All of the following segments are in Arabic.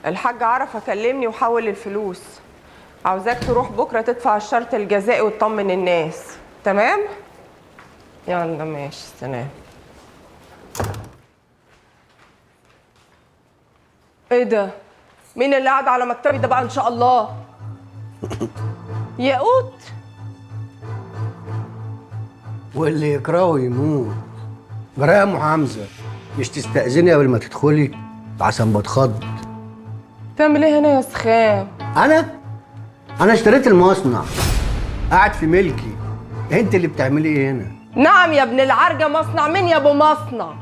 الحاج عرفة كلمني وحول الفلوس. عاوزاك تروح بكرة تدفع الشرط الجزائي وتطمن الناس. تمام؟ يلا ماشي، سلام. ايه ده؟ مين اللي قاعد على مكتبي ده بقى ان شاء الله؟ ياقوت؟ واللي يكرهه يموت. جرام حمزه، مش تستأذني قبل ما تدخلي عشان بتخض. تعمل ايه هنا يا سخام؟ انا اشتريت المصنع، قاعد في ملكي. انت اللي بتعملي ايه هنا؟ نعم يا ابن العرجة، مصنع مين يا ابو مصنع؟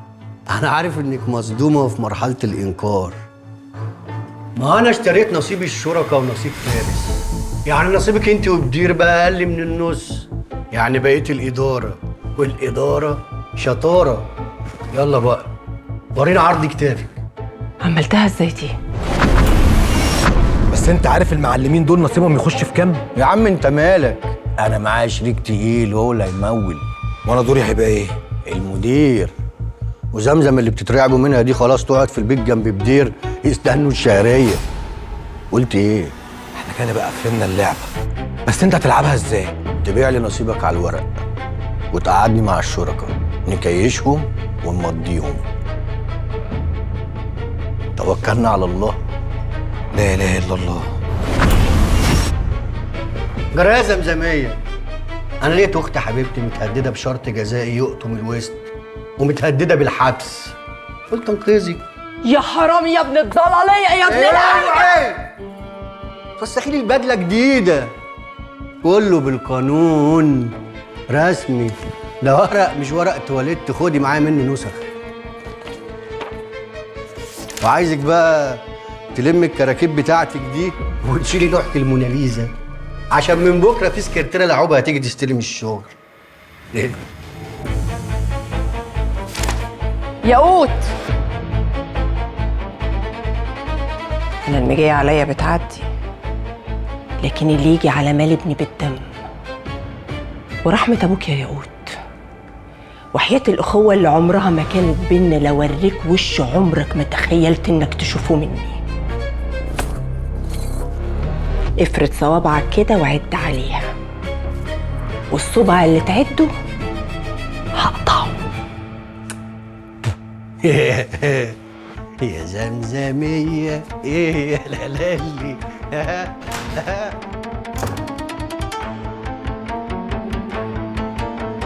انا عارف انك مصدومه وفي مرحله الانكار. ما انا اشتريت نصيب الشركاء ونصيب فارس. يعني نصيبك انت وبدير بقى اقل من النص، يعني بقيت الاداره، والاداره شطاره. يلا بقى ورينا عرض كتافك. عملتها ازاي دي؟ بس انت عارف المعلمين دول نصيبهم يخش في كام؟ يا عم انت مالك، انا معايا شريك تقيل هو اللي هيمول. وانا دوري هيبقى ايه؟ المدير. وزمزم اللي بتترعبوا منها دي خلاص تقعد في البيت جنب بدير يستنوا الشهريه. قلت ايه؟ احنا كده بقى فهمنا اللعبه، بس انت هتلعبها ازاي؟ تبيع لي نصيبك على الورق وتقعدني مع الشركاء نكيشهم ونمضيهم. توكلنا على الله. لا اله الا الله. جرايه زمزميه، انا لقيت اخت حبيبتي متهدده بشرط جزائي يقطم الوسط ومتهدده بالحبس، قلت انقذك. يا حرامي يا ابن الضلالية يا ابن العرجة! فسخي لي البدله جديده، كله بالقانون، رسمي. ده ورق مش ورق تواليت، خدي معايا مني نسخ. وعايزك بقى تلم الكراكيب بتاعتك دي وتشيلي لوحة الموناليزا، عشان من بكره في سكرتيره لعوبه هتيجي تستلم الشغل. ياقوت، انا المجاية عليا بتعدي، لكن اللي يجي على مال ابني بالدم. ورحمة ابوك يا ياقوت، وحياة الأخوة اللي عمرها ما كانت بينا، لو اوريك وش عمرك ما تخيلت انك تشوفه مني. افرد صوابعك كده وعد عليها، والصبع اللي تعده هقطعه. يا زمزمية ايه يا لالي.